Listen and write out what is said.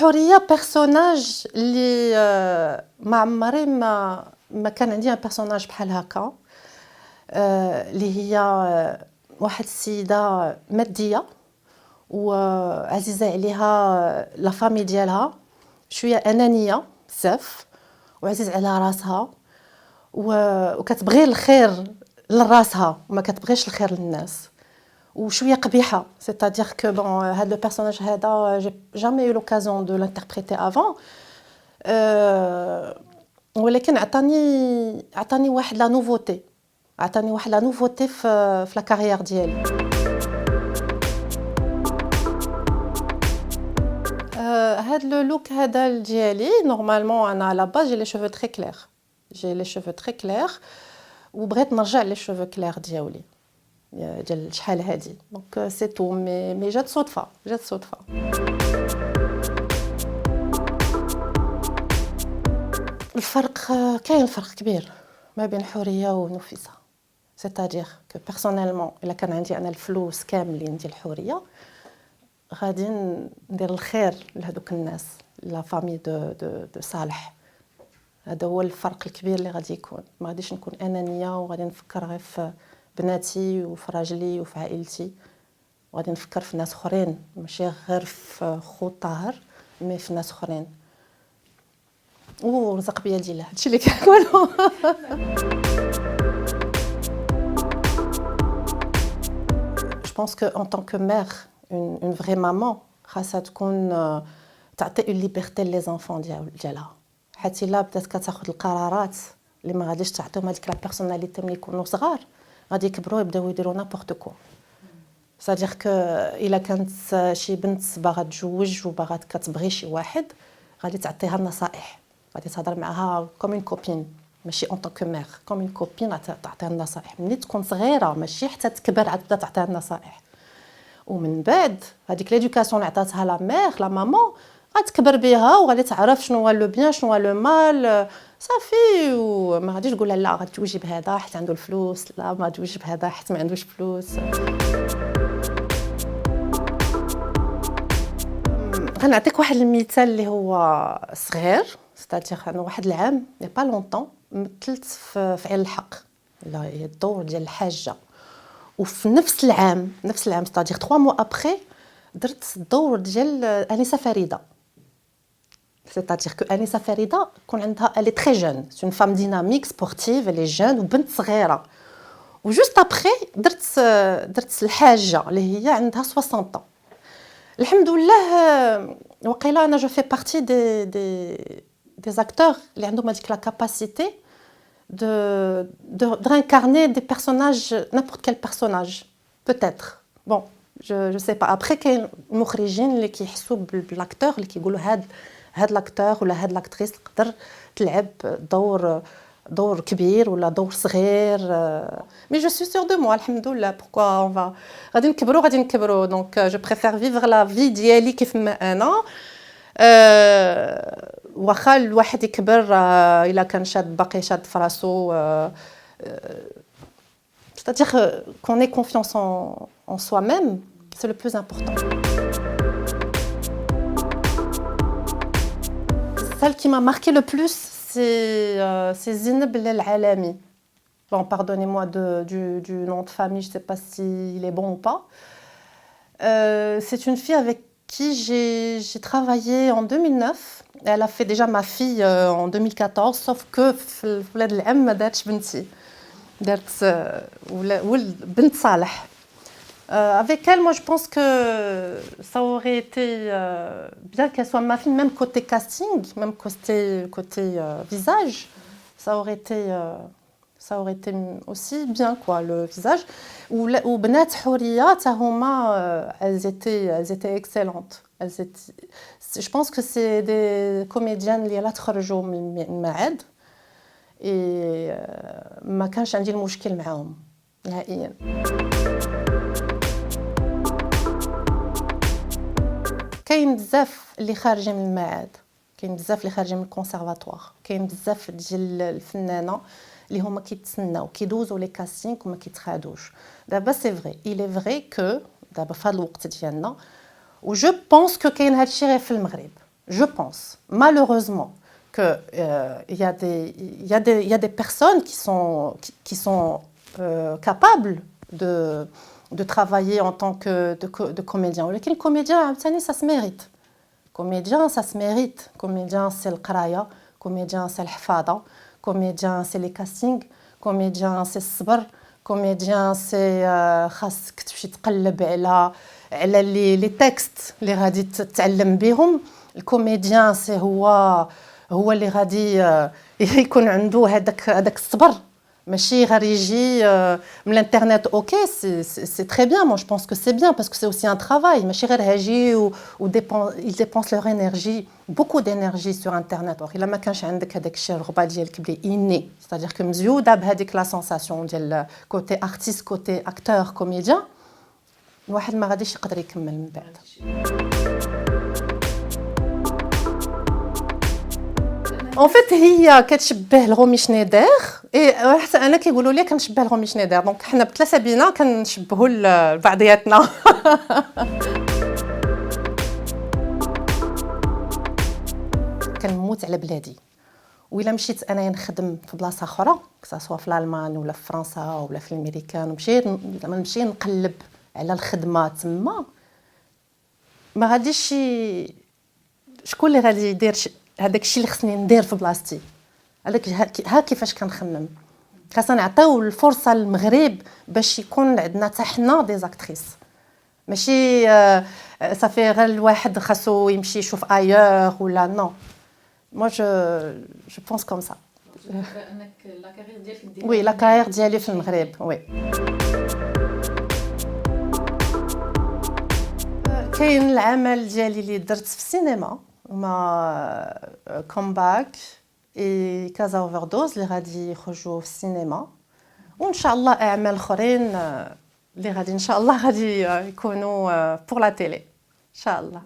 حوريه بيرسوناج اللي ما عمري ما كان عندي ان بيرسوناج بحال هكا اللي هي واحد السيده ماديه وعزيزه عليها لا فامي ديالها شويه انانيه بزاف وعزيز على راسها وكتبغي الخير لراسها وما كتبغيش الخير للناس وشويه قبيحه c'est-à-dire que bon هذا لو بيرسوناج هذا j'ai jamais eu l'occasion de l'interpréter avant ولكن عطاني واحد لا نوفوتي في لا كارير ديالي هاد لو لوك هذا ديالي نورمالمون انا على باز جي لي شوفو تري كلير وبغيت نرجع لي شوفو كلير ديالي ديال شحال هادي دونك سي تو مي جات صدفه الفرق كاين فرق كبير ما بين حوريه ونفيسه c'est-à-dire que personnellement الا كان عندي انا الفلوس كاملين ديال الحوريه غادي ندير الخير لهذوك الناس لا فامي دو صالح هذا هو الفرق الكبير اللي غادي يكون ما غاديش نكون انانيه وغادي نفكر غير في بناتي وفي راجلي وفي عائلتي وغادي نفكر في ناس اخرين ماشي غير في خو طاهر مي في ناس اخرين ورزق بيد الله هادشي اللي كنقولوا Je pense que en tant que mère une vraie maman خاصها تكون تعطي une liberté les enfants ديالها حتى الا بدات كتاخذ القرارات اللي ما غاديش تعطيهم هذيك لا بيرسوناليتي ملي يكونوا صغار غادي يكبروا يبداو يديروا نابورت كو c'est-à-dire que الا كانت شي بنت باغا تزوج وباغا كتبغي شي واحد غادي تعطيها النصائح غادي تهضر معها كوم اون كوبين ماشي اون طونك مير كوم اون كوبين تعطيها النصائح ملي تكون صغيره ماشي حتى تكبر عاد تبدا تعطيها النصائح ومن بعد هذيك ليدوكاسيون اللي عطاتها لا مير لا مامون غتكبر بها وغادي تعرف شنو هو لو بيان شنو هو لو مال صافي وما غاديش تقول لا غتزوجي بهذا حيت عنده الفلوس لا ما تزوجي بهذا حيت ما عندوش فلوس غنعطيك واحد المثال اللي هو صغير c'est-à-dire انا واحد العام يا با لونطون مثلت في عين الحق لا هي الدور ديال الحاجه وفي نفس العام c'est-à-dire 3 mois après درت الدور ديال انسه فريده c'est-à-dire que انسه فريده كون عندها elle est très jeune c'est une femme dynamique sportive elle est jeune وبنت صغيره وجوست après درت الحاجه اللي هي عندها 60 ans الحمد لله وقيلا انا جو في بارتي des acteurs اللي عندهم هذيك la capacité de réincarner des personnages n'importe quel personnage peut-être bon je sais pas après كاين مخرجين اللي كيحسوا بالاكتور اللي كيقولوا هاد لاكتور ولا هاد لاكتريس تقدر تلعب دور كبير ولا دور صغير mais je suis sûre de moi الحمد لله pourquoi on va غادي نكبروا donc je préfère vivre la vie ديالي كيف ما انا واخا الواحد يكبر الا كان باقي شاد في راسو c'est-à-dire qu'on ait confiance en soi-même c'est le plus important celle qui m'a marqué le plus c'est Zineb L'Alami bon pardonnez-moi du nom de famille je sais pas s'il est bon ou pas c'est une fille avec qui j'ai travaillé en 2009 elle a fait déjà ma fille en 2014 sauf que في ولاد العم ما دارتش بنتي درت ولد صالح avec elle moi je pense que ça aurait été bien qu'elle soit ma fille même côté casting même côté visage ça aurait été aussi bien quoi le visage وبنات حوريه حتى هما elles étaient excellentes je pense que c'est des comédiennes اللي لا تخرجوا من المعهد ما كانش عندي المشكل معاهم نهائيا كاين بزاف اللي خارجين من المعهد كاين بزاف اللي خارجين من الكونسيرفاتوار كاين بزاف ديال الفنانه اللي هما كيتسناو كيدوزوا لي كاستينغ وما كيتخادوش دابا سي فري il est vrai que دابا في هذا الوقت ديالنا و جو بونس كو كاين هادشي غير في المغرب je pense, malheureusement, qu'il y a des personnes qui sont capables de travailler en tant de comédien. Mais le comédien, ça se mérite. Comédien, ça se mérite. Comédien, c'est le qraya. Comédien, c'est le hfada. Comédien, c'est les castings. Comédien, c'est le sabr. Comédien, c'est خاصك تمشي تقلب على les textes اللي غادي تتعلم بهم. الكوميديان سي هو اللي غادي يكون عنده هذاك الصبر ماشي غير يجي من الانترنت. اوكي سي تري بيان. moi je pense que c'est bien parce que c'est aussi un travail. ماشي غير هاجي و ils dépensent leur énergie, beaucoup d'énergie sur internet. الا ما كانش عندك هذاك الشيء الرغبه ديالك بلي اني c'est-à-dire que مزيوده بهذيك لا سونساسيون ديال كوتي ارتيست كوتي اكتور كوميديان, الواحد ما غاديش يقدر يكمل من بعد. En fait هي كتشبه لرومي شنيدر حتى انا كيقولوا لي كنشبه لرومي شنيدر. دونك حنا بثلاثه بينا كنشبهوا لبعضياتنا. كنموت على بلادي, وإلا مشيت انايا نخدم في بلاصه اخرى سواء في الالمان ولا في فرنسا ولا في الامريكان نمشي نقلب على الخدمه تما, ما غاديش شكون اللي غادي يدير هذاك الشيء اللي خصني ندير في بلاصتي. هذاك ها كيفاش كنخمم. خاصنا نعطيو الفرصه للمغرب باش يكون عندنا حتى حنا دي زاكتريس, ماشي صافي غير الواحد خاصو يمشي يشوف ايور ولا نو. moi je pense comme ça. انك لا كارير ديالك ديرها وي لا كارير ديالي في المغرب. وي كاين العمل ديالي اللي درت في السينما هما كومباك اي كازا اوفردوز اللي غادي يخرجوا في السينما, وان شاء الله اعمال اخرين اللي غادي ان شاء الله غادي يكونوا بور لا تيلي ان شاء الله.